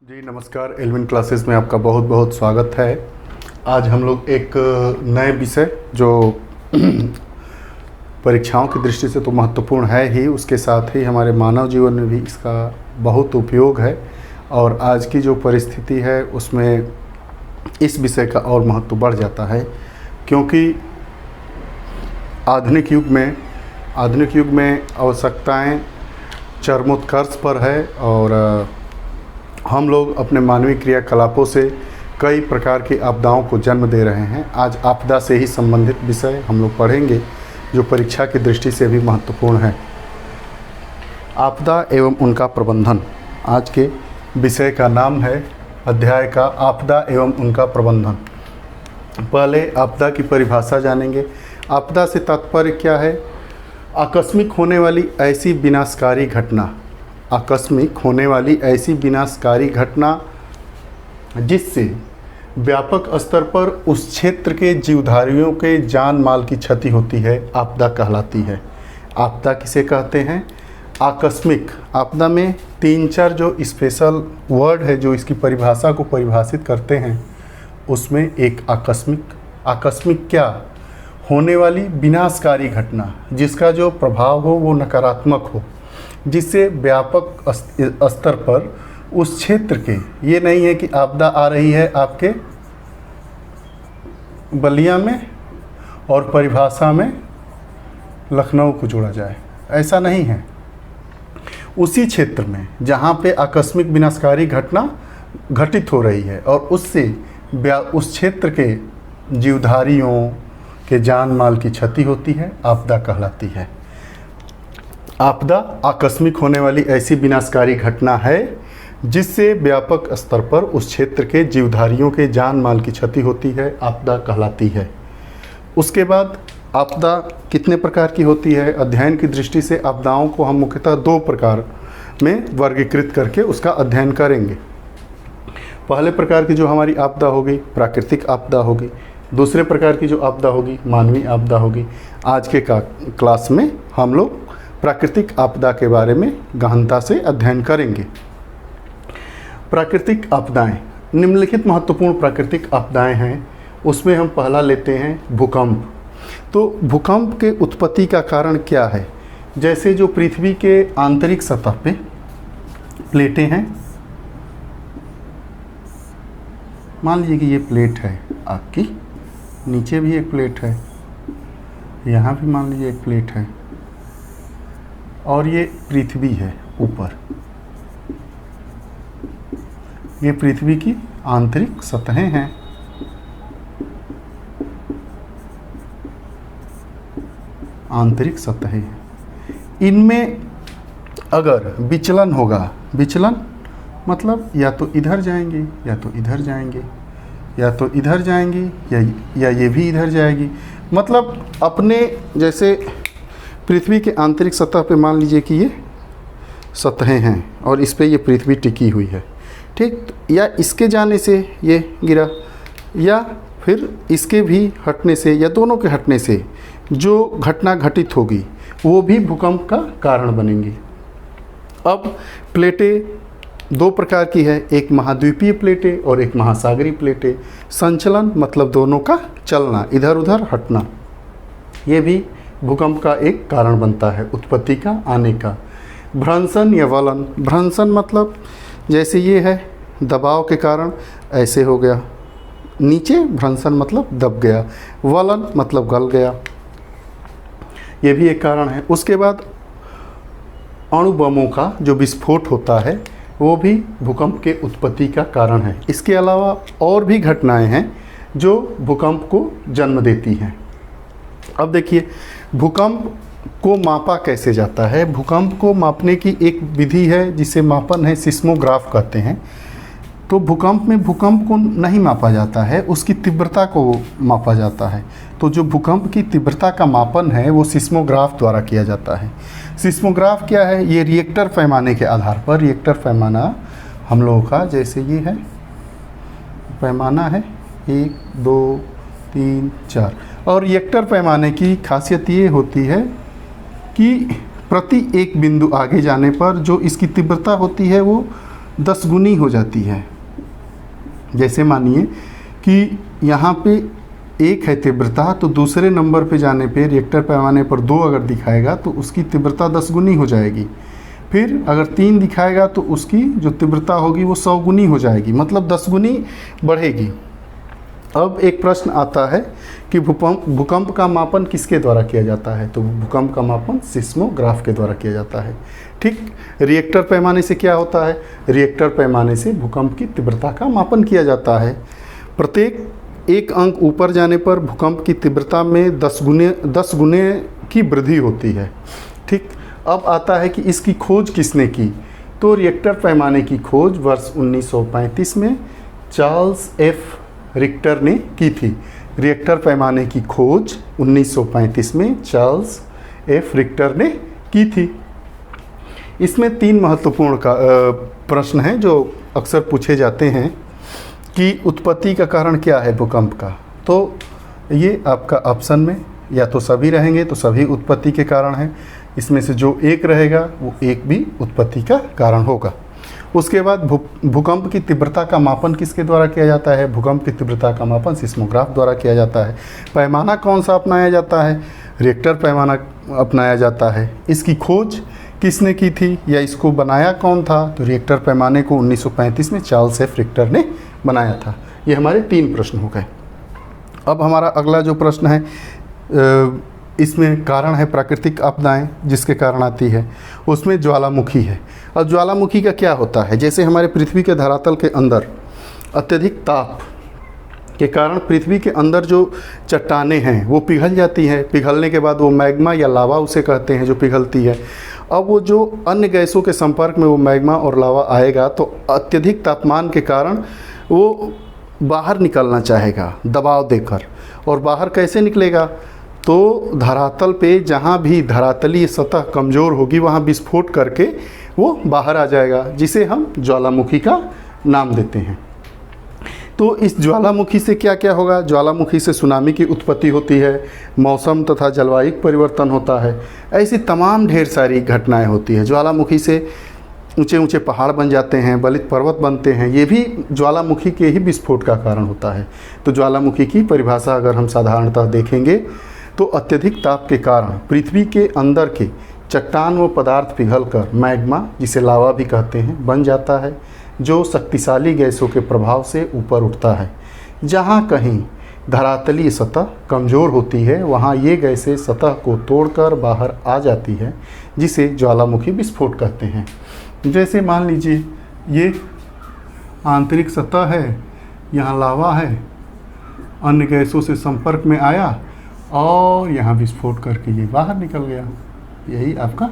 जी नमस्कार। Alvin classes में आपका बहुत बहुत स्वागत है। आज हम लोग एक नए विषय जो परीक्षाओं की दृष्टि से तो महत्वपूर्ण है ही, उसके साथ ही हमारे मानव जीवन में भी इसका बहुत उपयोग है और आज की जो परिस्थिति है उसमें इस विषय का और महत्व बढ़ जाता है, क्योंकि आधुनिक युग में आवश्यकताएं चरमोत्कर्ष पर है और हम लोग अपने मानवीय क्रियाकलापों से कई प्रकार की आपदाओं को जन्म दे रहे हैं। आज आपदा से ही संबंधित विषय हम लोग पढ़ेंगे जो परीक्षा की दृष्टि से भी महत्वपूर्ण है। आपदा एवं उनका प्रबंधन आज के विषय का नाम है, अध्याय का आपदा एवं उनका प्रबंधन। पहले आपदा की परिभाषा जानेंगे। आपदा से तात्पर्य क्या है? आकस्मिक होने वाली ऐसी विनाशकारी घटना, आकस्मिक होने वाली ऐसी विनाशकारी घटना जिससे व्यापक स्तर पर उस क्षेत्र के जीवधारियों के जान माल की क्षति होती है, आपदा कहलाती है। आपदा किसे कहते हैं? आकस्मिक। आपदा में 3-4 जो स्पेशल वर्ड है जो इसकी परिभाषा को परिभाषित करते हैं, उसमें एक आकस्मिक क्या? होने वाली विनाशकारी घटना जिसका जो प्रभाव हो वो नकारात्मक हो, जिससे व्यापक स्तर पर उस क्षेत्र के, ये नहीं है कि आपदा आ रही है आपके बलिया में और परिभाषा में लखनऊ को जोड़ा जाए, ऐसा नहीं है। उसी क्षेत्र में जहाँ पे आकस्मिक विनाशकारी घटना घटित हो रही है और उससे उस क्षेत्र के जीवधारियों के जान माल की क्षति होती है, आपदा कहलाती है। आपदा आकस्मिक होने वाली ऐसी विनाशकारी घटना है जिससे व्यापक स्तर पर उस क्षेत्र के जीवधारियों के जान माल की क्षति होती है, आपदा कहलाती है। उसके बाद आपदा कितने प्रकार की होती है? अध्ययन की दृष्टि से आपदाओं को हम मुख्यतः 2 प्रकार में वर्गीकृत करके उसका अध्ययन करेंगे। पहले प्रकार की जो हमारी आपदा होगी प्राकृतिक आपदा होगी, दूसरे प्रकार की जो आपदा होगी मानवीय आपदा होगी। आज के क्लास में हम लोग प्राकृतिक आपदा के बारे में गहनता से अध्ययन करेंगे। प्राकृतिक आपदाएं, निम्नलिखित महत्वपूर्ण प्राकृतिक आपदाएं हैं। उसमें हम पहला लेते हैं भूकंप। तो भूकंप के उत्पत्ति का कारण क्या है? जैसे जो पृथ्वी के आंतरिक सतह पे प्लेटें हैं, मान लीजिए कि ये प्लेट है आपकी, नीचे भी एक प्लेट है, यहाँ भी मान लीजिए एक प्लेट है और ये पृथ्वी है ऊपर। ये पृथ्वी की आंतरिक सतहें हैं। आंतरिक सतहें, इनमें अगर विचलन होगा, विचलन मतलब या तो इधर जाएंगे या तो इधर जाएंगे, या तो इधर जाएंगी या ये भी इधर जाएगी। मतलब अपने जैसे पृथ्वी के आंतरिक सतह पे मान लीजिए कि ये सतहें हैं और इस पे ये पृथ्वी टिकी हुई है, ठीक। या इसके जाने से ये गिरा या फिर इसके भी हटने से या दोनों के हटने से जो घटना घटित होगी वो भी भूकंप का कारण बनेंगी। अब प्लेटें 2 प्रकार की है, एक महाद्वीपीय प्लेटें और एक महासागरीय प्लेटें। संचलन मतलब दोनों का चलना, इधर उधर हटना, ये भी भूकंप का एक कारण बनता है, उत्पत्ति का, आने का। भ्रंशन या वलन, भ्रंशन मतलब जैसे ये है दबाव के कारण ऐसे हो गया नीचे, भ्रंशन मतलब दब गया, वलन मतलब गल गया, ये भी एक कारण है। उसके बाद अणु बमों का जो विस्फोट होता है वो भी भूकंप के उत्पत्ति का कारण है। इसके अलावा और भी घटनाएं हैं जो भूकंप को जन्म देती हैं। अब देखिए भूकंप को मापा कैसे जाता है। भूकंप को मापने की एक विधि है जिसे मापन है सिस्मोग्राफ कहते हैं। तो भूकंप में भूकंप को नहीं मापा जाता है, उसकी तीव्रता को मापा जाता है। तो जो भूकंप की तीव्रता का मापन है वो सिस्मोग्राफ द्वारा किया जाता है। सिस्मोग्राफ क्या है? ये रिएक्टर पैमाने के आधार पर, रिएक्टर पैमाना हम लोगों का जैसे ये है पैमाना है 1 2 3 4, और रिएक्टर पैमाने की खासियत ये होती है कि प्रति एक बिंदु आगे जाने पर जो इसकी तीव्रता होती है वो 10 गुनी हो जाती है। जैसे मानिए कि यहाँ पे 1 है तीव्रता, तो दूसरे नंबर पे जाने पे रिएक्टर पैमाने पर 2 अगर दिखाएगा तो उसकी तीव्रता 10 गुनी हो जाएगी। फिर अगर 3 दिखाएगा तो उसकी जो तीव्रता होगी वो 100 गुनी हो जाएगी, मतलब 10 गुनी बढ़ेगी। अब एक प्रश्न आता है कि भूकंप का मापन किसके द्वारा किया जाता है? तो भूकंप का मापन सिस्मोग्राफ के द्वारा किया जाता है। ठीक, रिएक्टर पैमाने से क्या होता है? रिएक्टर पैमाने से भूकंप की तीव्रता का मापन किया जाता है। प्रत्येक 1 अंक ऊपर जाने पर भूकंप की तीव्रता में 10 गुने की वृद्धि होती है। ठीक, अब आता है कि इसकी खोज किसने की? तो रिएक्टर पैमाने की खोज वर्ष 1935 में चार्ल्स एफ रिक्टर ने की थी। रिएक्टर पैमाने की खोज 1935 में चार्ल्स एफ रिक्टर ने की थी। इसमें 3 महत्वपूर्ण प्रश्न हैं जो अक्सर पूछे जाते हैं कि उत्पत्ति का कारण क्या है भूकंप का। तो ये आपका ऑप्शन में या तो सभी रहेंगे तो सभी उत्पत्ति के कारण हैं, इसमें से जो एक रहेगा वो एक भी उत्पत्ति का कारण होगा। उसके बाद भूकंप की तीव्रता का मापन किसके द्वारा किया जाता है? भूकंप की तीव्रता का मापन सिस्मोग्राफ द्वारा किया जाता है। पैमाना कौन सा अपनाया जाता है? रिएक्टर पैमाना अपनाया जाता है। इसकी खोज किसने की थी या इसको बनाया कौन था? तो रिएक्टर पैमाने को 1935 में चार्ल्स एफ रिक्टर ने बनाया था। ये हमारे 3 प्रश्न हो गए। अब हमारा अगला जो प्रश्न है, इसमें कारण है प्राकृतिक आपदाएं जिसके कारण आती है, उसमें ज्वालामुखी है। और ज्वालामुखी का क्या होता है? जैसे हमारे पृथ्वी के धरातल के अंदर अत्यधिक ताप के कारण पृथ्वी के अंदर जो चट्टानें हैं वो पिघल जाती हैं। पिघलने के बाद वो मैग्मा या लावा उसे कहते हैं जो पिघलती है। अब वो जो अन्य गैसों के संपर्क में वो मैग्मा और लावा आएगा तो अत्यधिक तापमान के कारण वो बाहर निकलना चाहेगा दबाव देकर। और बाहर कैसे निकलेगा? तो धरातल पे जहाँ भी धरातलीय सतह कमज़ोर होगी वहाँ विस्फोट करके वो बाहर आ जाएगा, जिसे हम ज्वालामुखी का नाम देते हैं। तो इस ज्वालामुखी से क्या क्या होगा? ज्वालामुखी से सुनामी की उत्पत्ति होती है, मौसम तथा जलवायु परिवर्तन होता है, ऐसी तमाम ढेर सारी घटनाएं होती है। ज्वालामुखी से ऊंचे ऊंचे पहाड़ बन जाते हैं, बलित पर्वत बनते हैं, ये भी ज्वालामुखी के ही विस्फोट का कारण होता है। तो ज्वालामुखी की परिभाषा अगर हम साधारणतः देखेंगे तो अत्यधिक ताप के कारण पृथ्वी के अंदर के चट्टान व पदार्थ पिघलकर मैग्मा, जिसे लावा भी कहते हैं, बन जाता है, जो शक्तिशाली गैसों के प्रभाव से ऊपर उठता है। जहाँ कहीं धरातलीय सतह कमज़ोर होती है वहाँ ये गैसें सतह को तोड़कर बाहर आ जाती है, जिसे ज्वालामुखी विस्फोट कहते हैं। जैसे मान लीजिए ये आंतरिक सतह है, यहाँ लावा है, अन्य गैसों से संपर्क में आया और यहाँ विस्फोट करके ये बाहर निकल गया, यही आपका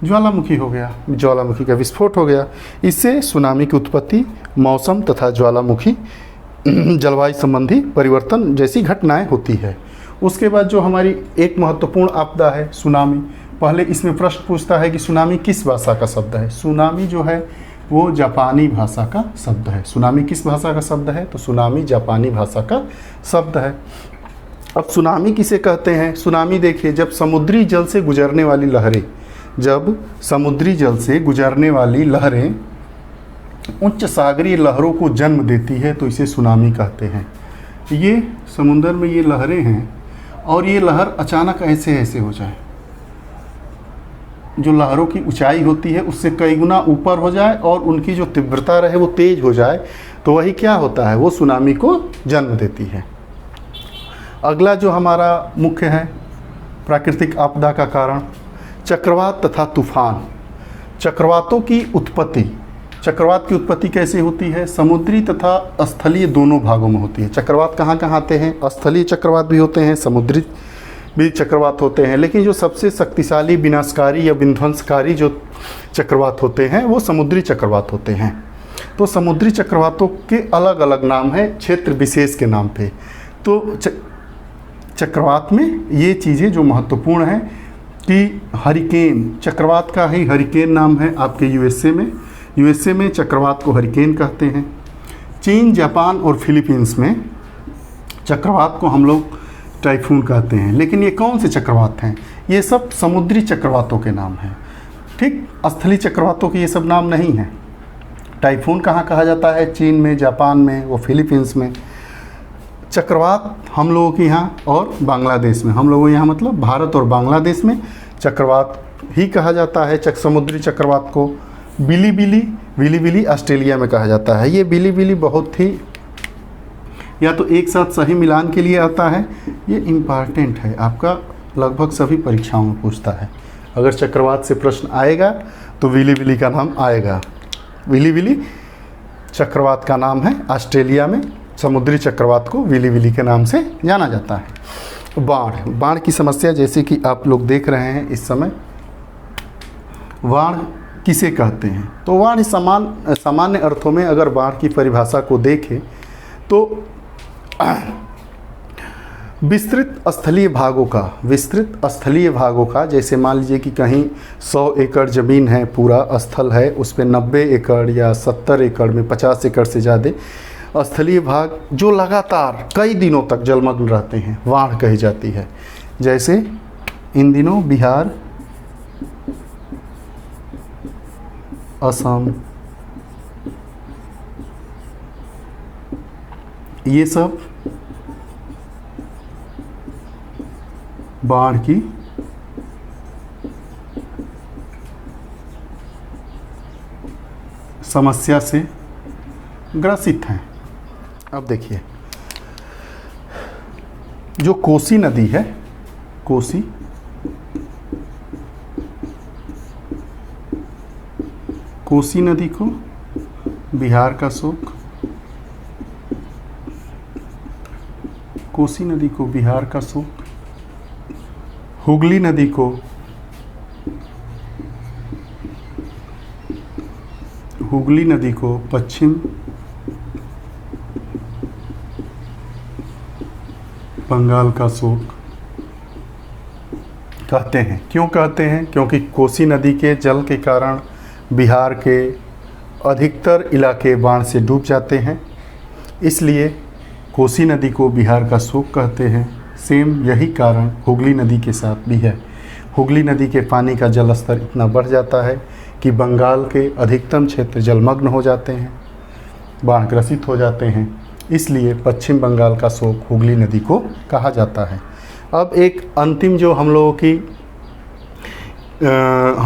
ज्वालामुखी हो गया, ज्वालामुखी का विस्फोट हो गया। इससे सुनामी की उत्पत्ति, मौसम तथा ज्वालामुखी जलवायु संबंधी परिवर्तन जैसी घटनाएं होती है। उसके बाद जो हमारी एक महत्वपूर्ण आपदा है सुनामी। पहले इसमें प्रश्न पूछता है कि सुनामी किस भाषा का शब्द है? सुनामी जो है वो जापानी भाषा का शब्द है। सुनामी किस भाषा का शब्द है? तो सुनामी जापानी भाषा का शब्द है। अब सुनामी किसे कहते हैं? सुनामी देखिए, जब समुद्री जल से गुजरने वाली लहरें, जब समुद्री जल से गुजरने वाली लहरें उच्च सागरीय लहरों को जन्म देती है तो इसे सुनामी कहते हैं। ये समुद्र में ये लहरें हैं और ये लहर अचानक ऐसे ऐसे हो जाए, जो लहरों की ऊंचाई होती है उससे कई गुना ऊपर हो जाए और उनकी जो तीव्रता रहे वो तेज हो जाए, तो वही क्या होता है? वो सुनामी को जन्म देती है। अगला जो हमारा मुख्य है प्राकृतिक आपदा का कारण, चक्रवात तथा तूफान। चक्रवातों की उत्पत्ति, चक्रवात की उत्पत्ति कैसे होती है? समुद्री तथा स्थलीय दोनों भागों में होती है। चक्रवात कहाँ कहाँ आते हैं? स्थलीय चक्रवात भी होते हैं, समुद्री भी चक्रवात होते हैं, लेकिन जो सबसे शक्तिशाली विनाशकारी या विध्वंसकारी जो चक्रवात होते हैं वो समुद्री चक्रवात होते हैं। तो समुद्री चक्रवातों के अलग अलग नाम हैं क्षेत्र विशेष के नाम पे। तो चक्रवात में ये चीज़ें जो महत्वपूर्ण हैं कि हरिकेन, चक्रवात का ही हरिकेन नाम है आपके यूएसए में चक्रवात को हरिकेन कहते हैं। चीन, जापान और फिलीपींस में चक्रवात को हम लोग टाइफून कहते हैं। लेकिन ये कौन से चक्रवात हैं? ये सब समुद्री चक्रवातों के नाम हैं। ठीक, स्थलीय चक्रवातों के ये सब नाम नहीं हैं। टाइफून कहाँ कहा जाता है? चीन में, जापान में, वो फिलीपींस में। चक्रवात हम लोगों के यहाँ और बांग्लादेश में, हम लोगों के यहाँ मतलब भारत और बांग्लादेश में चक्रवात ही कहा जाता है समुद्री चक्रवात को। बिलीबिली, बिलीबिली ऑस्ट्रेलिया में कहा जाता है। ये बिलीबिली बहुत ही, या तो एक साथ सही मिलान के लिए आता है, ये इम्पॉर्टेंट है, आपका लगभग सभी परीक्षाओं में पूछता है। अगर चक्रवात से प्रश्न आएगा तो बिलीबिली का नाम आएगा। बिलीबिली चक्रवात का नाम है, ऑस्ट्रेलिया में समुद्री चक्रवात को बिलीबिली के नाम से जाना जाता है। बाढ़, बाढ़ की समस्या जैसे कि आप लोग देख रहे हैं इस समय, बाढ़ किसे कहते हैं? तो बाढ़ सामान्य अर्थों में अगर बाढ़ की परिभाषा को देखें तो विस्तृत स्थलीय भागों का, जैसे मान लीजिए कि कहीं 100 एकड़ ज़मीन है, पूरा स्थल है, उस पर 90 एकड़ या 70 एकड़ में 50 एकड़ से ज़्यादा स्थलीय भाग जो लगातार कई दिनों तक जलमग्न रहते हैं, बाढ़ कही जाती है। जैसे इन दिनों बिहार, असम, ये सब बाढ़ की समस्या से ग्रसित हैं। अब देखिए, जो कोसी नदी है, कोसी नदी को बिहार का शोक, कोसी नदी को बिहार का शोक, हुगली नदी को पश्चिम बंगाल का शोक कहते हैं। क्यों कहते हैं? क्योंकि कोसी नदी के जल के कारण बिहार के अधिकतर इलाके बाढ़ से डूब जाते हैं, इसलिए कोसी नदी को बिहार का शोक कहते हैं। सेम यही कारण हुगली नदी के साथ भी है। हुगली नदी के पानी का जल स्तर इतना बढ़ जाता है कि बंगाल के अधिकतम क्षेत्र जलमग्न हो जाते हैं, बाढ़ग्रसित हो जाते हैं, इसलिए पश्चिम बंगाल का शोक हुगली नदी को कहा जाता है। अब एक अंतिम जो हम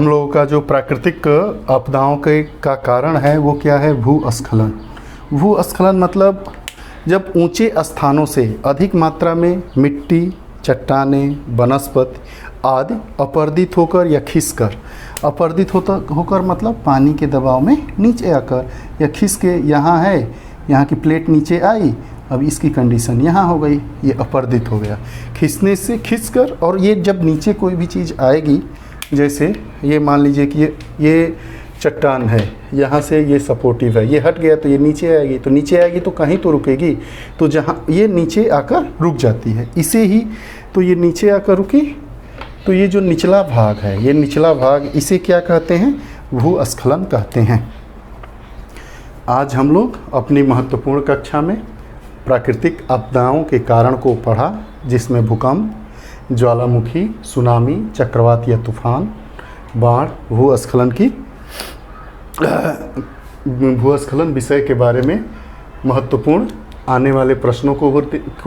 लोगों का जो प्राकृतिक आपदाओं का कारण है वो क्या है? भूस्खलन। भूस्खलन मतलब जब ऊंचे स्थानों से अधिक मात्रा में मिट्टी, चट्टानें, वनस्पति आदि अपरदित होकर या खिसकर, अपरदित होकर मतलब पानी के दबाव में नीचे आकर, या खिस के यहाँ है, यहाँ की प्लेट नीचे आई, अब इसकी कंडीशन यहाँ हो गई, ये अपरदित हो गया। खिसने से खिसकर, और ये जब नीचे कोई भी चीज़ आएगी, जैसे ये मान लीजिए कि ये चट्टान है, यहाँ से ये सपोर्टिव है, ये हट गया तो ये नीचे आएगी, तो नीचे आएगी तो कहीं तो रुकेगी, तो जहाँ ये नीचे आकर रुक जाती है, इसे ही तो ये नीचे आकर रुकी, तो ये जो निचला भाग है, ये निचला भाग, इसे क्या कहते हैं? भूस्खलन कहते हैं। आज हम लोग अपनी महत्वपूर्ण कक्षा में प्राकृतिक आपदाओं के कारण को पढ़ा, जिसमें भूकंप, ज्वालामुखी, सुनामी, चक्रवात या तूफान, बाढ़, भूस्खलन विषय के बारे में महत्वपूर्ण आने वाले प्रश्नों को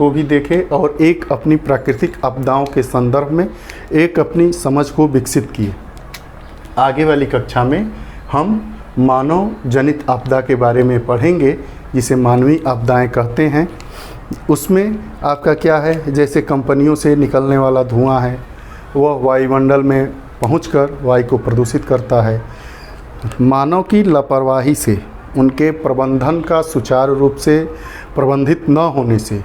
भी देखें, और एक अपनी प्राकृतिक आपदाओं के संदर्भ में एक अपनी समझ को विकसित किए। आगे वाली कक्षा में हम मानव जनित आपदा के बारे में पढ़ेंगे, जिसे मानवीय आपदाएं कहते हैं। उसमें आपका क्या है? जैसे कंपनियों से निकलने वाला धुआं है, वह वायुमंडल में पहुंचकर वायु को प्रदूषित करता है। मानव की लापरवाही से, उनके प्रबंधन का सुचारू रूप से प्रबंधित न होने से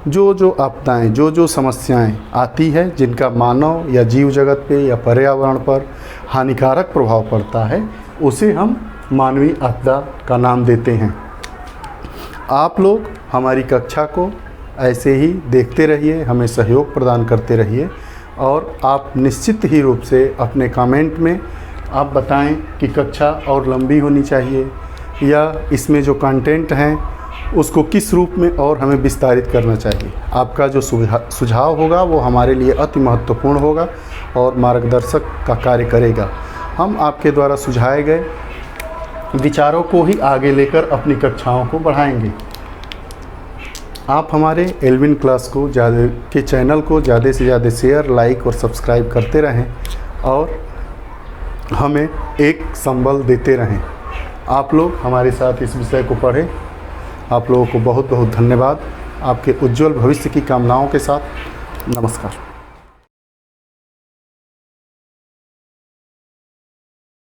जो आपदाएं, जो समस्याएं आती है, जिनका मानव या जीव जगत पे या पर्यावरण पर हानिकारक प्रभाव पड़ता है, उसे हम मानवीय आपदा का नाम देते हैं। आप लोग हमारी कक्षा को ऐसे ही देखते रहिए, हमें सहयोग प्रदान करते रहिए, और आप निश्चित ही रूप से अपने कमेंट में आप बताएं कि कक्षा और लंबी होनी चाहिए, या इसमें जो कंटेंट हैं उसको किस रूप में और हमें विस्तारित करना चाहिए। आपका जो सुझाव होगा वो हमारे लिए अति महत्वपूर्ण होगा और मार्गदर्शक का कार्य करेगा। हम आपके द्वारा सुझाए गए विचारों को ही आगे लेकर अपनी कक्षाओं को बढ़ाएंगे। आप हमारे एल्विन क्लास को के चैनल को ज़्यादा से ज़्यादा शेयर, लाइक और सब्सक्राइब करते रहें और हमें एक संबल देते रहें। आप लोग हमारे साथ इस विषय को पढ़ें। आप लोगों को बहुत बहुत धन्यवाद। आपके उज्जवल भविष्य की कामनाओं के साथ नमस्कार।